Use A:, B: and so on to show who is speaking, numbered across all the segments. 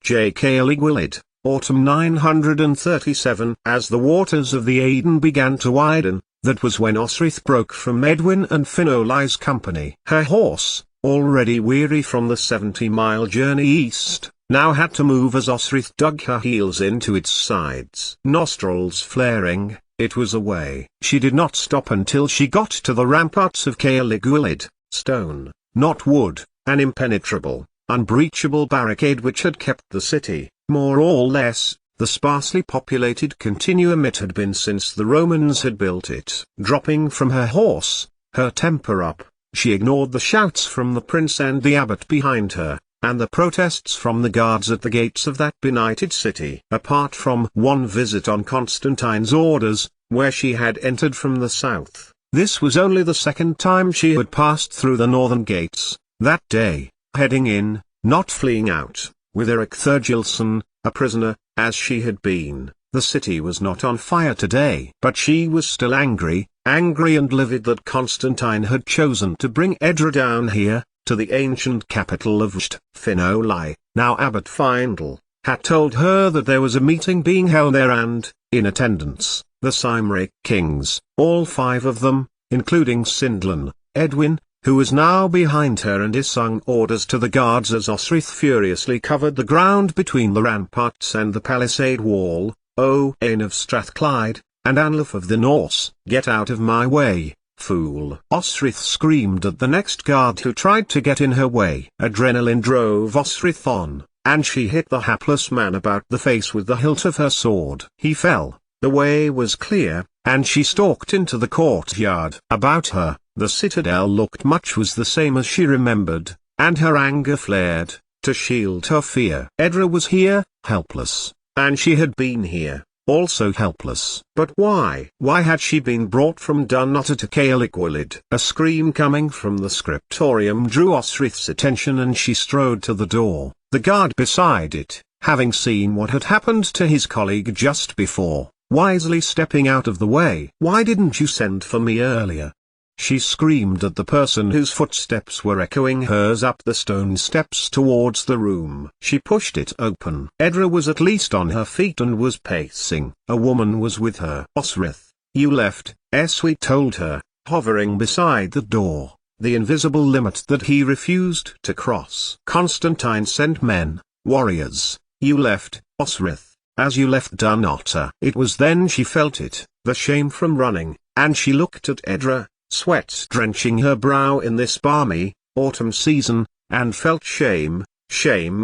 A: J. Caligulid, Autumn 937. As the waters of the Aden began to widen, that was when Osrith broke from Edwin and Finoli's company. Her horse, already weary from the 70-mile journey east, now had to move as Osrith dug her heels into its sides. Nostrils flaring, it was away. She did not stop until she got to the ramparts of Caligulid, stone, not wood, an impenetrable, unbreachable barricade which had kept the city, more or less, the sparsely populated continuum it had been since the Romans had built it. Dropping from her horse, her temper up, she ignored the shouts from the prince and the abbot behind her, and the protests from the guards at the gates of that benighted city. Apart from one visit on Constantine's orders, where she had entered from the south, this was only the second time she had passed through the northern gates, that day, heading in, not fleeing out, with Eric Thurgilson, a prisoner, as she had been. The city was not on fire today. But she was still angry and livid that Constantine had chosen to bring Edra down here, to the ancient capital of Finoli. Now Abbot Findel had told her that there was a meeting being held there and, in attendance, the Cymric kings, all 5 of them, including Sindlan, Edwin, who was now behind her and issuing orders to the guards as Osrith furiously covered the ground between the ramparts and the palisade wall. Owain of Strathclyde, and Anlaf of the Norse, get out of my way, fool! Osrith screamed at the next guard who tried to get in her way. Adrenaline drove Osrith on, and she hit the hapless man about the face with the hilt of her sword. He fell, the way was clear, and she stalked into the courtyard. About her, the citadel looked much was the same as she remembered, and her anger flared, to shield her fear. Edra was here, helpless, and she had been here, also helpless. But why? Why had she been brought from Dunnottar to Caligulid? A scream coming from the scriptorium drew Osrith's attention and she strode to the door. The guard beside it, having seen what had happened to his colleague just before, wisely stepping out of the way. "Why didn't you send for me earlier?" she screamed at the person whose footsteps were echoing hers up the stone steps towards the room. She pushed it open. Edra was at least on her feet and was pacing. A woman was with her. "Osrith, you left," Eswi told her, hovering beside the door, the invisible limit that he refused to cross. "Constantine sent men, warriors. You left, Osrith, as you left Dunnottar." It was then she felt it, the shame from running, and she looked at Edra, sweat drenching her brow in this balmy, autumn season, and felt shame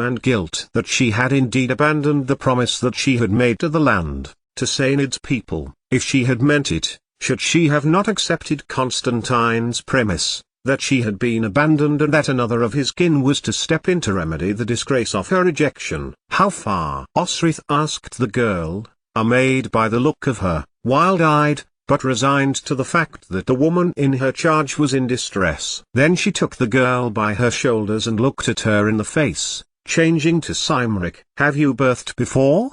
A: and guilt that she had indeed abandoned the promise that she had made to the land, to Sainid's people. If she had meant it, should she have not accepted Constantine's premise, that she had been abandoned and that another of his kin was to step in to remedy the disgrace of her rejection? "How far?" Osrith asked the girl, amazed by the look of her, wild-eyed, but resigned to the fact that the woman in her charge was in distress. Then she took the girl by her shoulders and looked at her in the face, changing to Cymric. "Have you birthed before?"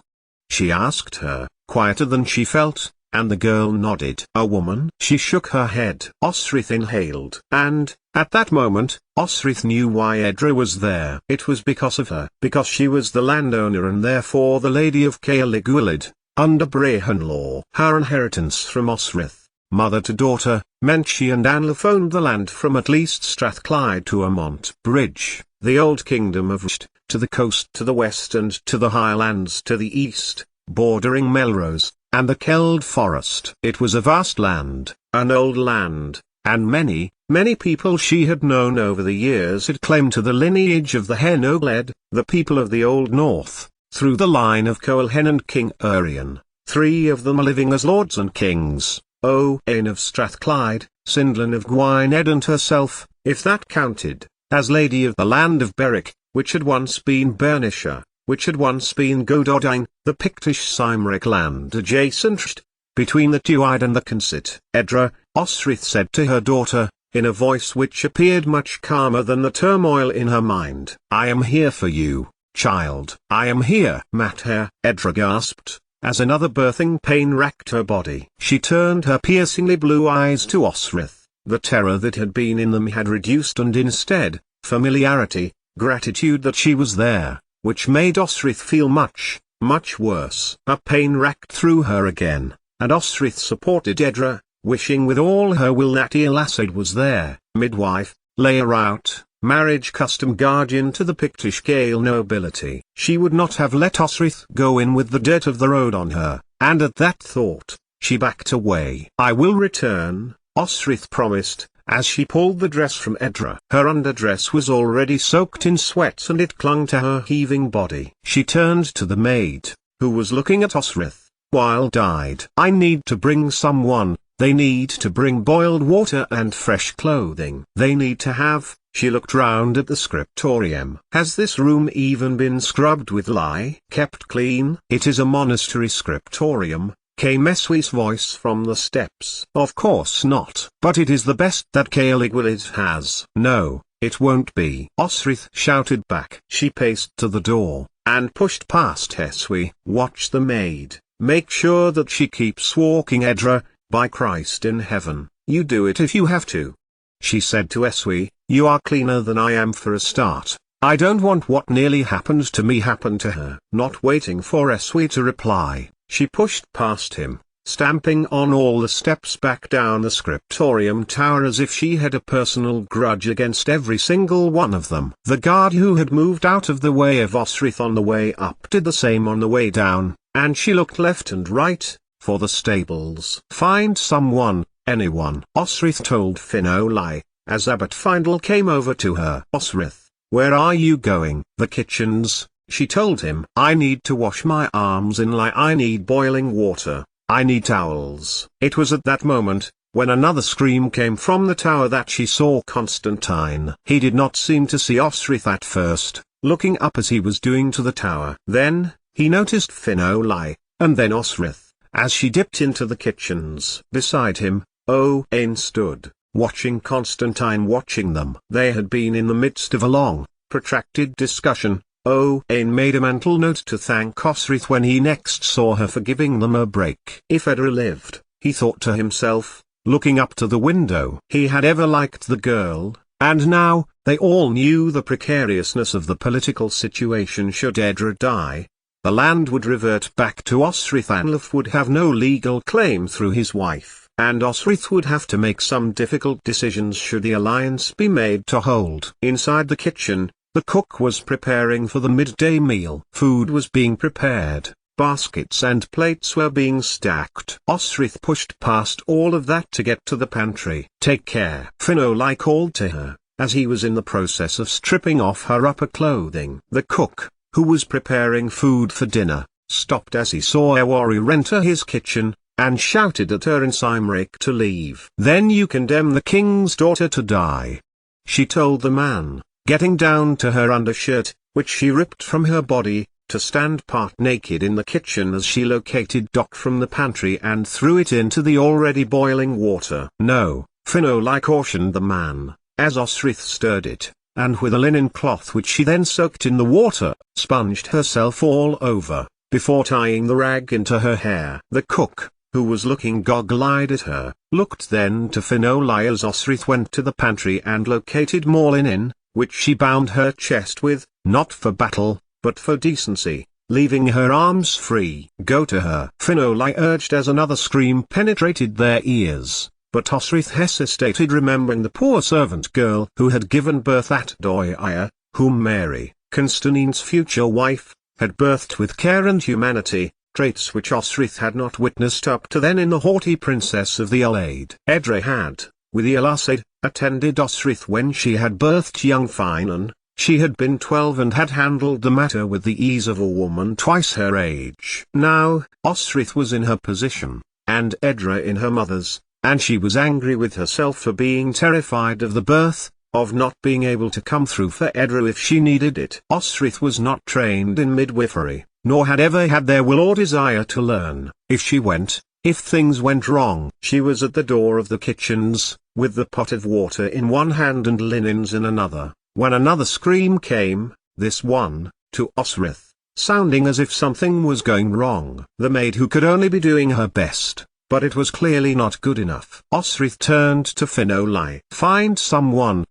A: she asked her, quieter than she felt, and the girl nodded. "A woman?" She shook her head. Osrith inhaled. And, at that moment, Osrith knew why Edra was there. It was because of her. Because she was the landowner and therefore the lady of Caligulid, under Brehon law. Her inheritance from Osrith, mother to daughter, meant she and Anlaf owned the land from at least Strathclyde to Amont Bridge, the old kingdom of Wst, to the coast to the west and to the highlands to the east, bordering Melrose, and the Keld Forest. It was a vast land, an old land, and many people she had known over the years had claimed to the lineage of the Hen Ogledd, the people of the Old North, through the line of Coelhen and King Urien. 3 of them are living as lords and kings, Owain of Strathclyde, Sindlan of Gwynedd and herself, if that counted, as lady of the land of Berwick, which had once been Bernicia, which had once been Gododdine, the Pictish Cymric land adjacent, between the Tuide and the Consit. "Edra," Osrith said to her daughter, in a voice which appeared much calmer than the turmoil in her mind, "I am here for you, child. I am here." "Mater," Edra gasped, as another birthing pain racked her body. She turned her piercingly blue eyes to Osrith. The terror that had been in them had reduced and instead, familiarity, gratitude that she was there, which made Osrith feel much, much worse. A pain racked through her again, and Osrith supported Edra, wishing with all her will that Elasad was there, midwife, layer out, marriage custom guardian to the Pictish Gael nobility. She would not have let Osrith go in with the dirt of the road on her, and at that thought, she backed away. I will return, Osrith promised, as she pulled the dress from Edra. Her underdress was already soaked in sweat and it clung to her heaving body. She turned to the maid, who was looking at Osrith, wild-eyed. I need to bring someone. They need to bring boiled water and fresh clothing. They need to have. She looked round at the scriptorium. Has this room even been scrubbed with lye? Kept clean? It is a monastery scriptorium, came Eswi's voice from the steps. Of course not. But it is the best that Caligulid has. No, it won't be. Osrith shouted back. She paced to the door, and pushed past Eswi. Watch the maid. Make sure that she keeps walking, Edra. By Christ in heaven, you do it if you have to. She said to Eswi, you are cleaner than I am for a start. I don't want what nearly happened to me happen to her. Not waiting for Eswi to reply, she pushed past him, stamping on all the steps back down the scriptorium tower as if she had a personal grudge against every single one of them. The guard who had moved out of the way of Osrith on the way up did the same on the way down, and she looked left and right, for the stables. Find someone, anyone, Osrith told Finolai, as Abbot Findle came over to her. Osrith, where are you going? The kitchens, she told him. I need to wash my arms in lye. I need boiling water. I need towels. It was at that moment, when another scream came from the tower, that she saw Constantine. He did not seem to see Osrith at first, looking up as he was doing to the tower. Then, he noticed Finolai, and then Osrith, as she dipped into the kitchens. Beside him, Owain stood, watching Constantine watching them. They had been in the midst of a long, protracted discussion. Owain made a mental note to thank Osrith when he next saw her for giving them a break. If Edra lived, he thought to himself, looking up to the window. He had ever liked the girl, and now, they all knew the precariousness of the political situation. Should Edra die, the land would revert back to Osrith. Anlaf would have no legal claim through his wife, and Osrith would have to make some difficult decisions should the alliance be made to hold. Inside the kitchen, the cook was preparing for the midday meal. Food was being prepared, baskets and plates were being stacked. Osrith pushed past all of that to get to the pantry. Take care, Finolai called to her, as he was in the process of stripping off her upper clothing. The cook, who was preparing food for dinner, stopped as he saw Ewari enter his kitchen, and shouted at her in Cymric to leave. Then you condemn the king's daughter to die, she told the man, getting down to her undershirt, which she ripped from her body, to stand part naked in the kitchen as she located Doc from the pantry and threw it into the already boiling water. No, Finolai cautioned the man, as Osrith stirred it, and with a linen cloth which she then soaked in the water, sponged herself all over, before tying the rag into her hair. The cook, who was looking goggle-eyed at her, looked then to Finolai as Osrith went to the pantry and located more linen, which she bound her chest with, not for battle, but for decency, leaving her arms free. Go to her, Finolai urged as another scream penetrated their ears. But Osrith hesitated, remembering the poor servant girl who had given birth at Doia, whom Mary, Constantine's future wife, had birthed with care and humanity, traits which Osrith had not witnessed up to then in the haughty princess of the Alade. Edra had, with Elasad, attended Osrith when she had birthed young Finan. She had been 12 and had handled the matter with the ease of a woman twice her age. Now, Osrith was in her position, and Edra in her mother's, and she was angry with herself for being terrified of the birth, of not being able to come through for Edra if she needed it. Osrith was not trained in midwifery, nor had ever had their will or desire to learn. If she went, if things went wrong. She was at the door of the kitchens, with the pot of water in one hand and linens in another, when another scream came, this one, to Osrith, sounding as if something was going wrong. The maid who could only be doing her best, but it was clearly not good enough. Osrith turned to Finolai. Find someone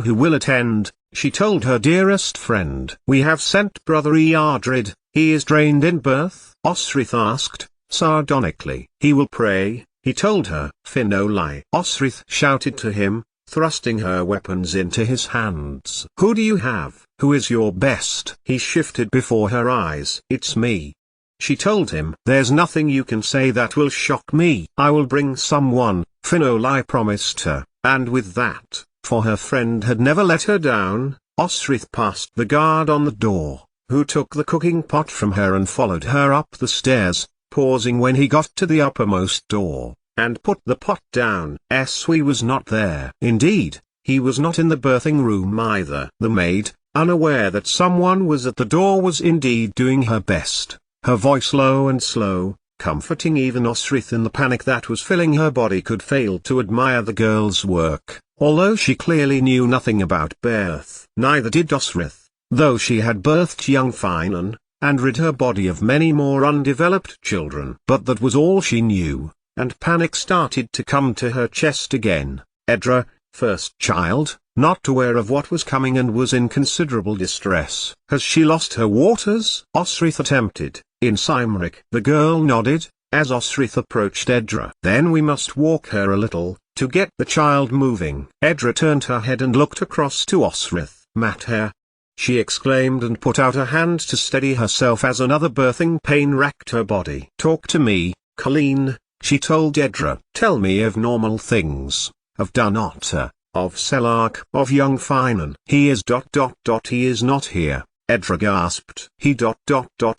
A: who will attend, she told her dearest friend. "We have sent Brother Eardred, he is trained in birth?" Osrith asked, sardonically. "He will pray," he told her. "Finoli!" Osrith shouted to him, thrusting her weapons into his hands. "Who do you have? Who is your best?" He shifted before her eyes. "It's me," she told him. "There's nothing you can say that will shock me." "I will bring someone," Finoli promised her, and with that, for her friend had never let her down, Osrith passed the guard on the door, who took the cooking pot from her and followed her up the stairs, pausing when he got to the uppermost door, and put the pot down. Eswi was not there. Indeed, he was not in the birthing room either. The maid, unaware that someone was at the door, was indeed doing her best, her voice low and slow, comforting even Osrith in the panic that was filling her body. Could fail to admire the girl's work, although she clearly knew nothing about birth. Neither did Osrith, though she had birthed young Finan, and rid her body of many more undeveloped children. But that was all she knew, and panic started to come to her chest again. Edra, first child, not aware of what was coming and was in considerable distress. "Has she lost her waters?" Osrith attempted, in Cymric. The girl nodded, as Osrith approached Edra. "Then we must walk her a little, to get the child moving." Edra turned her head and looked across to Osrith. "Mater!" she exclaimed, and put out a hand to steady herself as another birthing pain racked her body. "Talk to me, Colleen," she told Edra. "Tell me of normal things, of Dunota, of Selark, of young Finan." "He is ... he is not here," Edra gasped. "He ...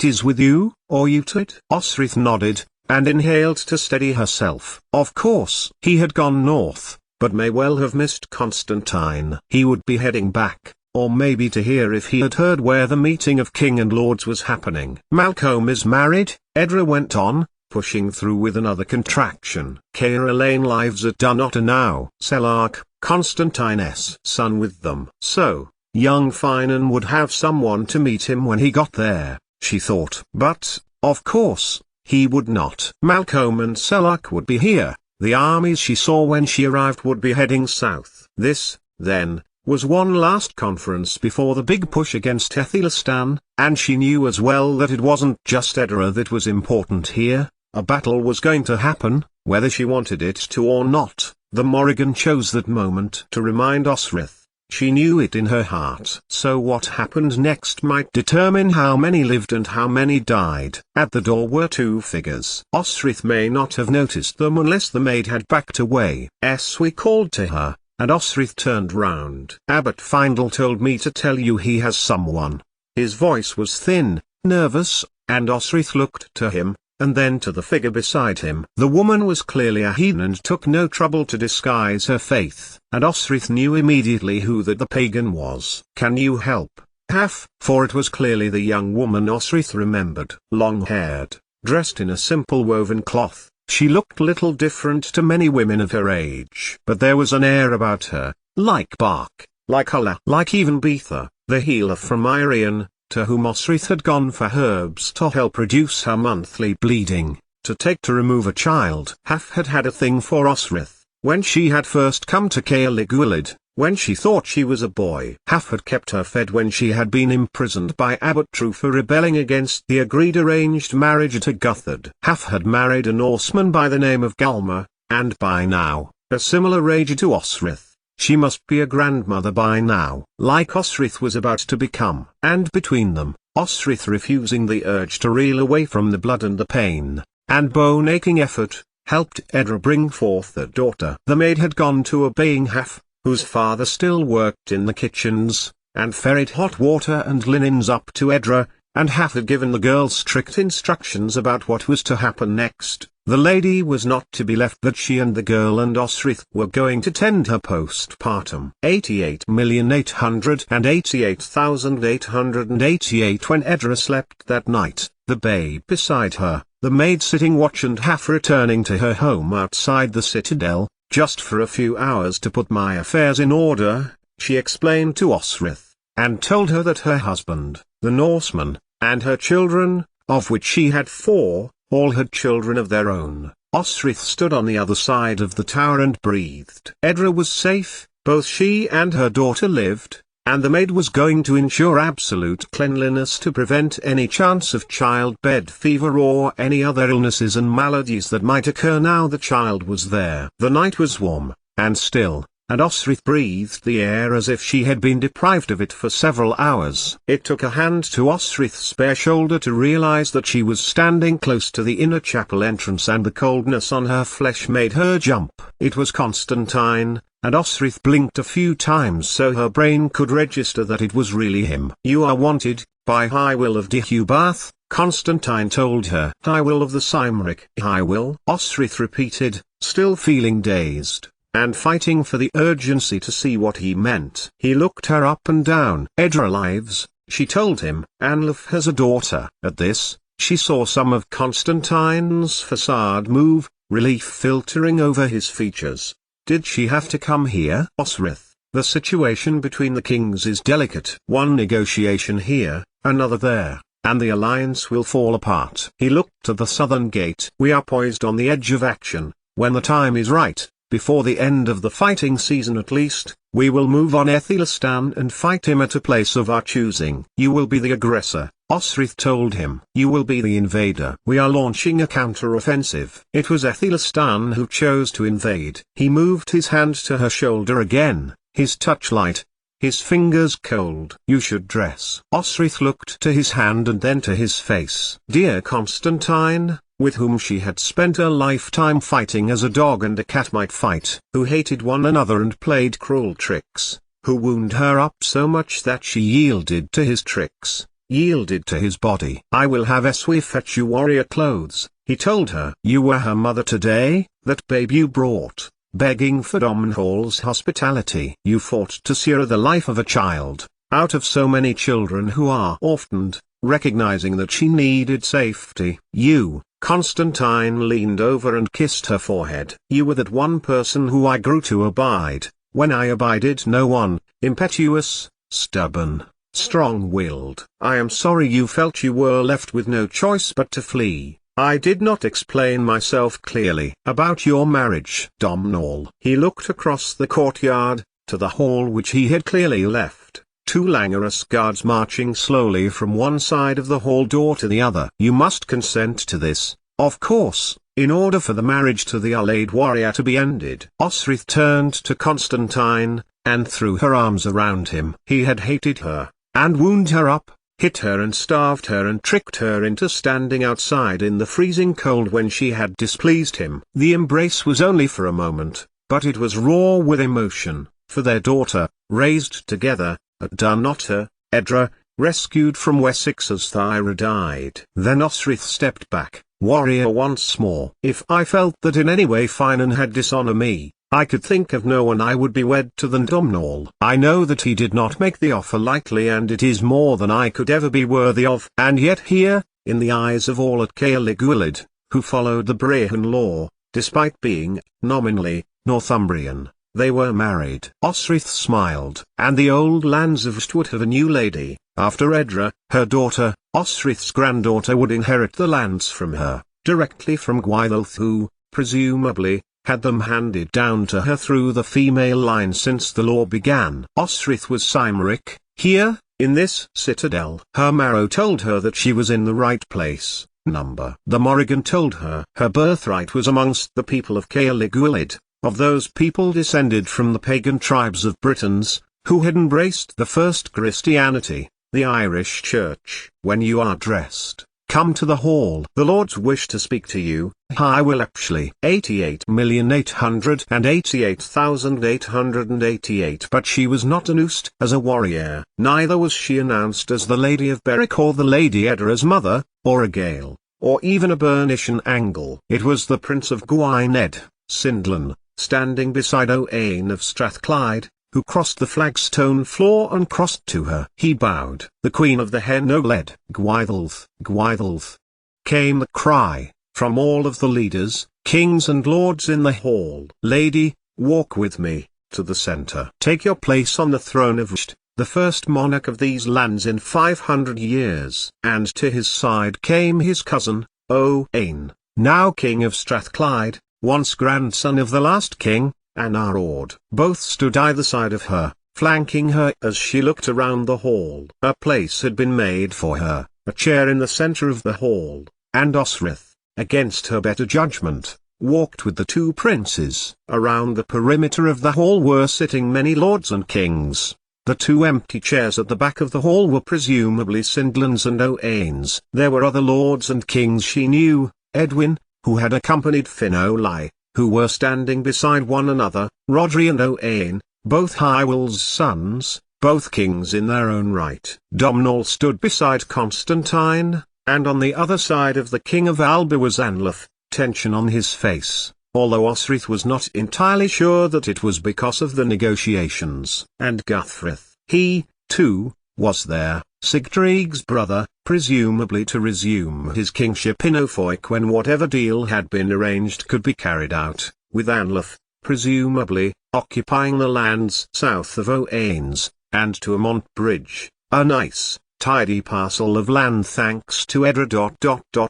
A: is with you, or you to it?" Osrith nodded, and inhaled to steady herself. Of course, he had gone north, but may well have missed Constantine. He would be heading back, or maybe to hear if he had heard where the meeting of king and lords was happening. "Malcolm is married," Edra went on, pushing through with another contraction. "Cara Lane lives at Dunota now. Selark, Constantine's son, with them. So, young Finan would have someone to meet him when he got there," she thought. But, of course, he would not. Malcolm and Selark would be here. The armies she saw when she arrived would be heading south. This, then, was one last conference before the big push against Ethelistan, and she knew as well that it wasn't just Edra that was important here. A battle was going to happen, whether she wanted it to or not. The Morrigan chose that moment to remind Osrith. She knew it in her heart. So what happened next might determine how many lived and how many died. At the door were two figures. Osrith may not have noticed them unless the maid had backed away. Eswi called to her, and Osrith turned round. "Abbot Findle told me to tell you he has someone." His voice was thin, nervous, and Osrith looked to him, and then to the figure beside him. The woman was clearly a heathen and took no trouble to disguise her faith, and Osrith knew immediately who that the pagan was. "Can you help, Haf?" For it was clearly the young woman Osrith remembered. Long-haired, dressed in a simple woven cloth, she looked little different to many women of her age. But there was an air about her, like Bark, like Ulla, like even Beetha, the healer from Irian, to whom Osrith had gone for herbs to help reduce her monthly bleeding, to remove a child. Haf had had a thing for Osrith, when she had first come to Caerligwylid, when she thought she was a boy. Haf had kept her fed when she had been imprisoned by Abbot True for rebelling against the agreed arranged marriage at Guthard. Haf had married a Norseman by the name of Galma, and by now, a similar age to Osrith. She must be a grandmother by now, like Osrith was about to become. And between them, Osrith refusing the urge to reel away from the blood and the pain, and bone-aching effort, helped Edra bring forth a daughter. The maid had gone to obeying Haf, whose father still worked in the kitchens, and ferried hot water and linens up to Edra, and Haf had given the girl strict instructions about what was to happen next. The lady was not to be left, that she and the girl and Osrith were going to tend her postpartum. 88,888,888 when Edra slept that night, the babe beside her, the maid sitting watch, and Haf returning to her home outside the citadel, just for a few hours to put my affairs in order, she explained to Osrith, and told her that her husband, the Norseman, and her children, of which she had 4, all had children of their own. Osrith stood on the other side of the tower and breathed. Edra was safe, both she and her daughter lived, and the maid was going to ensure absolute cleanliness to prevent any chance of childbed fever or any other illnesses and maladies that might occur now the child was there. The night was warm, and still, and Osrith breathed the air as if she had been deprived of it for several hours. It took a hand to Osrith's bare shoulder to realize that she was standing close to the inner chapel entrance, and the coldness on her flesh made her jump. It was Constantine, and Osrith blinked a few times so her brain could register that it was really him. "You are wanted, by High Will of Deheubarth," Constantine told her. "High Will of the Cymric." "High Will?" Osrith repeated, still feeling dazed, and fighting for the urgency to see what he meant. He looked her up and down. "Edra lives," she told him. "Anlaf has a daughter." At this, she saw some of Constantine's facade move, relief filtering over his features. "Did she have to come here?" "Osrith, the situation between the kings is delicate. One negotiation here, another there, and the alliance will fall apart." He looked to the southern gate. "We are poised on the edge of action. When the time is right, before the end of the fighting season at least, we will move on Athelistan and fight him at a place of our choosing." "You will be the aggressor," Osrith told him. "You will be the invader. We are launching a counter-offensive." It was Athelistan who chose to invade. He moved his hand to her shoulder again, his touch light, his fingers cold. "You should dress." Osrith looked to his hand and then to his face. Dear Constantine, with whom she had spent a lifetime fighting as a dog and a cat might fight, who hated one another and played cruel tricks, who wound her up so much that she yielded to his tricks, yielded to his body. "I will have Eswe fetch you warrior clothes," he told her. "You were her mother today, that babe you brought, begging for Domhnall's hospitality. You fought to secure the life of a child, out of so many children who are orphaned, recognizing that she needed safety. You." Constantine leaned over and kissed her forehead. "You were that one person who I grew to abide, when I abided no one, impetuous, stubborn, strong-willed. I am sorry you felt you were left with no choice but to flee. I did not explain myself clearly about your marriage." Domhnall. He looked across the courtyard, to the hall which he had clearly left. Two languorous guards marching slowly from one side of the hall door to the other. "You must consent to this, of course, in order for the marriage to the Allied warrior to be ended." Osrith turned to Constantine, and threw her arms around him. He had hated her, and wound her up, hit her and starved her and tricked her into standing outside in the freezing cold when she had displeased him. The embrace was only for a moment, but it was raw with emotion, for their daughter, raised together, at Dunnottar, Edra, rescued from Wessex's Thyra died. Then Osrith stepped back, warrior once more. "If I felt that in any way Finan had dishonored me, I could think of no one I would be wed to than Domhnall. I know that he did not make the offer lightly, and it is more than I could ever be worthy of. And yet here, in the eyes of all at Caerleguilid, who followed the Brehon law, despite being, nominally, Northumbrian, they were married." Osrith smiled. "And the old lands of Sht would have a new lady, after Edra, her daughter. Osrith's granddaughter would inherit the lands from her, directly from Gwyddolf, who, presumably, had them handed down to her through the female line since the law began." Osrith was Cymric, here, in this citadel. Her marrow told her that she was in the right place. The Morrigan told her her birthright was amongst the people of Caerleguilid, of those people descended from the pagan tribes of Britons, who had embraced the first Christianity, the Irish Church. "When you are dressed, come to the hall. The lords wish to speak to you." "I will actually." 88,888,888. But she was not announced as a warrior. Neither was she announced as the Lady of Berwick or the Lady Edra's mother, or a Gale, or even a Bernician Angle. It was the Prince of Gwynedd, Sindlin, standing beside Owain of Strathclyde, who crossed the flagstone floor and crossed to her. He bowed. "The Queen of the Hen led." "Gwyddolf, Gwyddolf!" came the cry, from all of the leaders, kings and lords in the hall. "Lady, walk with me, to the center. Take your place on the throne of Sht, the first monarch of these lands in 500 years." And to his side came his cousin, Owain, now King of Strathclyde, once grandson of the last king, Anarod. Both stood either side of her, flanking her as she looked around the hall. A place had been made for her, a chair in the center of the hall, and Osrith, against her better judgment, walked with the two princes. Around the perimeter of the hall were sitting many lords and kings. The two empty chairs at the back of the hall were presumably Sindlan's and Owain's. There were other lords and kings she knew, Edwin, who had accompanied Finolai, who were standing beside one another, Rodri and Owain, both Hywel's sons, both kings in their own right. Domhnall stood beside Constantine, and on the other side of the king of Alba was Anlaf, tension on his face, although Osrith was not entirely sure that it was because of the negotiations. And Guthfrith, he, too, was there, Sigtrygg's brother, presumably to resume his kingship in Ofoik when whatever deal had been arranged could be carried out, with Anlaf, presumably, occupying the lands south of Owain's, and to a Montbridge, a nice, tidy parcel of land thanks to Edra.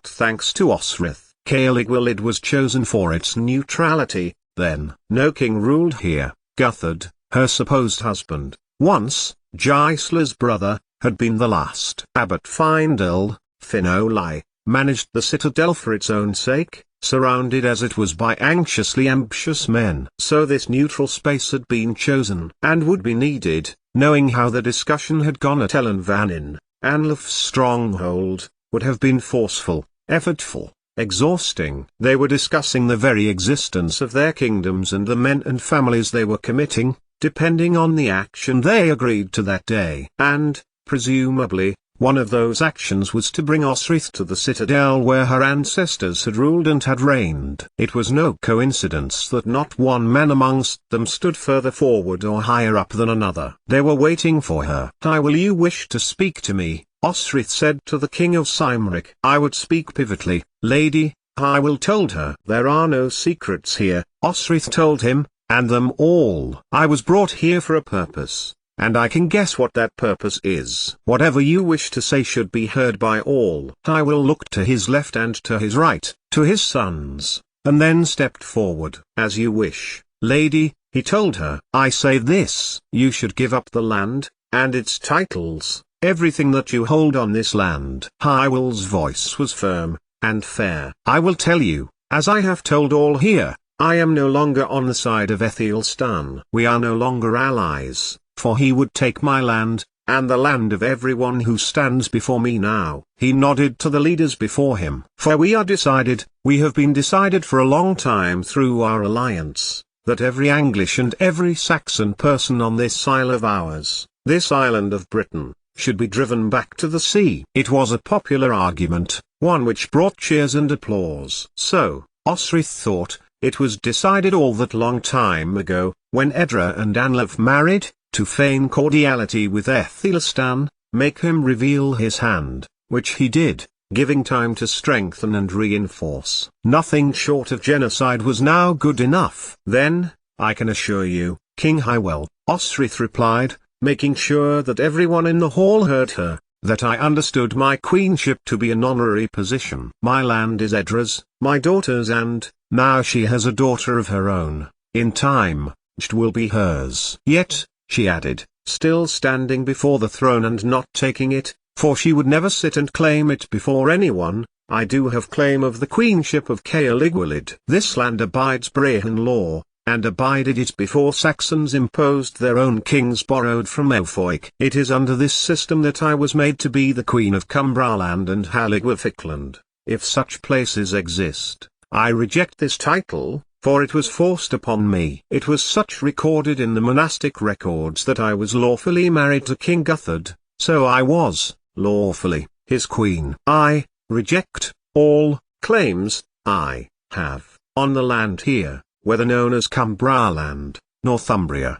A: Thanks to Osrith. Caerlygwylid was chosen for its neutrality. Then no king ruled here. Guthred, her supposed husband, once, Gisla's brother, had been the last. Abbot Findel, Finolai, managed the citadel for its own sake, surrounded as it was by anxiously ambitious men. So this neutral space had been chosen, and would be needed, knowing how the discussion had gone at Elenvanin. Anlaf's stronghold would have been forceful, effortful, exhausting. They were discussing the very existence of their kingdoms and the men and families they were committing, depending on the action they agreed to that day. And, presumably, one of those actions was to bring Osrith to the citadel where her ancestors had ruled and had reigned. It was no coincidence that not one man amongst them stood further forward or higher up than another. They were waiting for her. "Will you wish to speak to me?" Osrith said to the king of Cymric. "I would speak pivotally, lady," Hywel told her. "There are no secrets here," Osrith told him, "and them all. I was brought here for a purpose, and I can guess what that purpose is. Whatever you wish to say should be heard by all." Hywel looked to his left and to his right, to his sons, and then stepped forward. "As you wish, lady," he told her. "I say this: you should give up the land, and its titles, everything that you hold on this land." Hywel's voice was firm, and fair. "I will tell you, as I have told all here, I am no longer on the side of Aethelstan. We are no longer allies, for he would take my land, and the land of everyone who stands before me now." He nodded to the leaders before him. "For we are decided, we have been decided for a long time through our alliance, that every Anglish and every Saxon person on this isle of ours, this island of Britain, should be driven back to the sea." It was a popular argument, one which brought cheers and applause. So, Osrith thought, it was decided all that long time ago, when Edra and Anlaf married, to feign cordiality with Aethelstan, make him reveal his hand, which he did, giving time to strengthen and reinforce. Nothing short of genocide was now good enough. "Then, I can assure you, King Hywel," Osrith replied, making sure that everyone in the hall heard her, "that I understood my queenship to be an honorary position. My land is Edra's, my daughter's, and, now she has a daughter of her own, in time, it will be hers. Yet," she added, still standing before the throne and not taking it, for she would never sit and claim it before anyone, "I do have claim of the queenship of Caerlygwylid. This land abides Brehon law, and abided it before Saxons imposed their own kings borrowed from Ofoik. It is under this system that I was made to be the queen of Cumbraland and Halligwafikland. If such places exist, I reject this title, for it was forced upon me. It was such recorded in the monastic records that I was lawfully married to King Guthred, so I was, lawfully, his queen. I reject all claims I have on the land here, whether known as Cumbraland, Northumbria,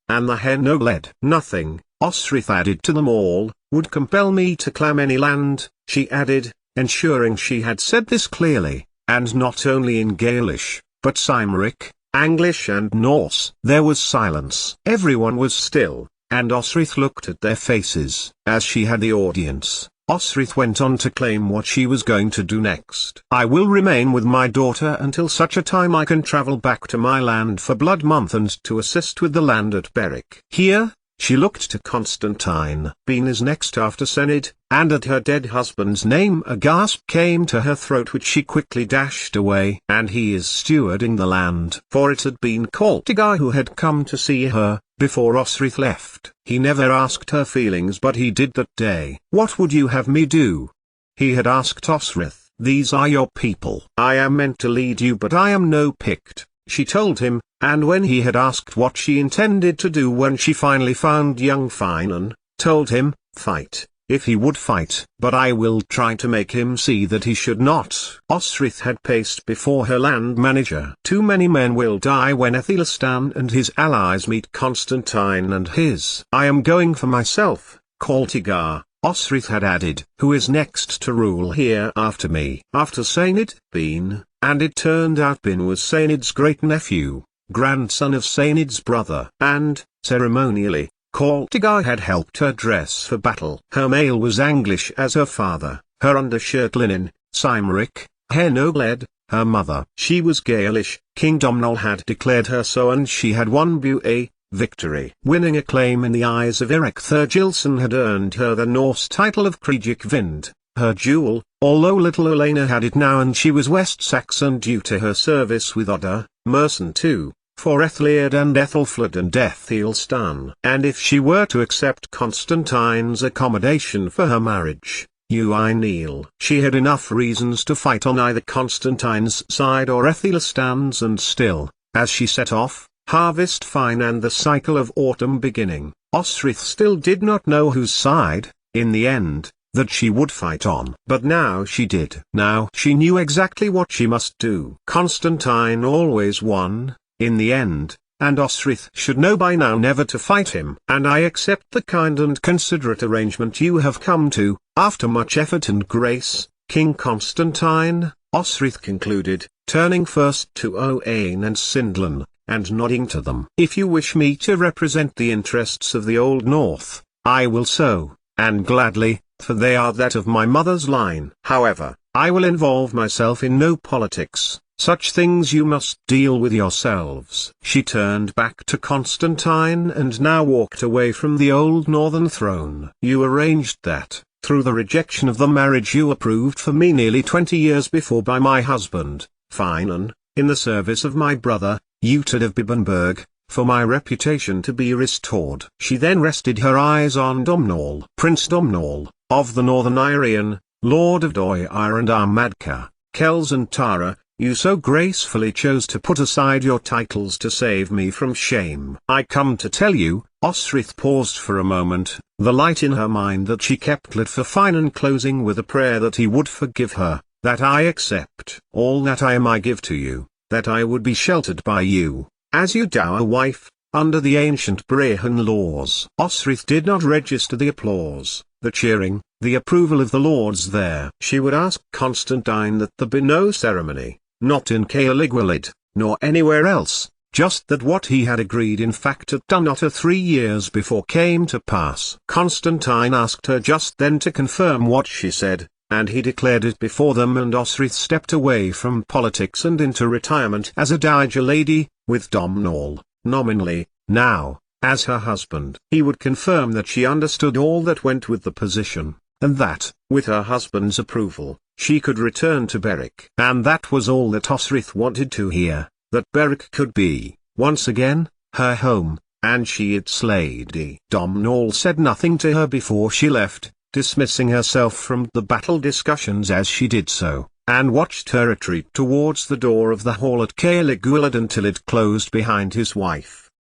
A: and the Henoled. Nothing," Osrith added to them all, "would compel me to claim any land," she added, ensuring she had said this clearly, and not only in Gaelish, but Cymric, Anglish and Norse. There was silence. Everyone was still, and Osrith looked at their faces. As she had the audience, Osrith went on to claim what she was going to do next. "I will remain with my daughter until such a time I can travel back to my land for Blood Month and to assist with the land at Berwick. Here, She looked to Constantine. Bean is next after Senid, and at her dead husband's name a gasp came to her throat which she quickly dashed away. And he is stewarding the land. For it had been Coltigar who had come to see her, before Osrith left. He never asked her feelings but he did that day. What would you have me do? He had asked Osrith. These are your people. I am meant to lead you but I am no Pict, she told him, and when he had asked what she intended to do when she finally found young Finan, told him, fight, if he would fight. But I will try to make him see that he should not. Osrith had paced before her land manager. Too many men will die when Aethelstan and his allies meet Constantine and his. I am going for myself, Coltigar, Osrith had added, who is next to rule here after me. After Senid, Bean, and it turned out Bean was Senid's great-nephew, grandson of Senid's brother. And, ceremonially, Coltigar had helped her dress for battle. Her mail was Anglish as her father, her undershirt linen, Cymric, hair no-lead, her mother. She was Gaelish, King Domhnall had declared her so and she had won a victory. Winning acclaim in the eyes of Eric Thurgilson had earned her the Norse title of Kriegik Vind, her jewel, although little Olenna had it now and she was West Saxon due to her service with Odda, Merson too, for Ethliad and Ethelfled and Aethelstan. And if she were to accept Constantine's accommodation for her marriage, she had enough reasons to fight on either Constantine's side or Ethelstan's and still, as she set off, harvest fine and the cycle of autumn beginning, Osrith still did not know whose side, in the end, that she would fight on. But now she did. Now she knew exactly what she must do. Constantine always won, in the end, and Osrith should know by now never to fight him. And I accept the kind and considerate arrangement you have come to, after much effort and grace, King Constantine, Osrith concluded, turning first to Owain and Sindlan, and nodding to them. If you wish me to represent the interests of the Old North, I will so, and gladly, for they are that of my mother's line. However, I will involve myself in no politics, such things you must deal with yourselves. She turned back to Constantine and now walked away from the old northern throne. You arranged that, through the rejection of the marriage you approved for me nearly 20 years before by my husband, Finan, in the service of my brother, Eutard of Bibbenberg, for my reputation to be restored. She then rested her eyes on Domhnall. Prince Domhnall, of the Northern Irian, Lord of Doir and Armadka, Kells and Tara, you so gracefully chose to put aside your titles to save me from shame. I come to tell you, Osrith paused for a moment, the light in her mind that she kept lit for Finan closing with a prayer that he would forgive her, that I accept all that I am I give to you, that I would be sheltered by you, as your dower wife, under the ancient Brehon laws. Osrith did not register the applause, the cheering, the approval of the lords there. She would ask Constantine that there be no ceremony, not in Caoligwalid, nor anywhere else, just that what he had agreed in fact at Dunnottar 3 years before came to pass. Constantine asked her just then to confirm what she said, and he declared it before them, and Osrith stepped away from politics and into retirement as a dowager lady, with Domhnall, nominally, now, as her husband. He would confirm that she understood all that went with the position, and that, with her husband's approval, she could return to Berwick. And that was all that Osrith wanted to hear, that Berwick could be, once again, her home, and she its lady. Domhnall said nothing to her before she left, dismissing herself from the battle discussions as she did so, and watched her retreat towards the door of the hall at Caoligwalad until it closed behind his wife.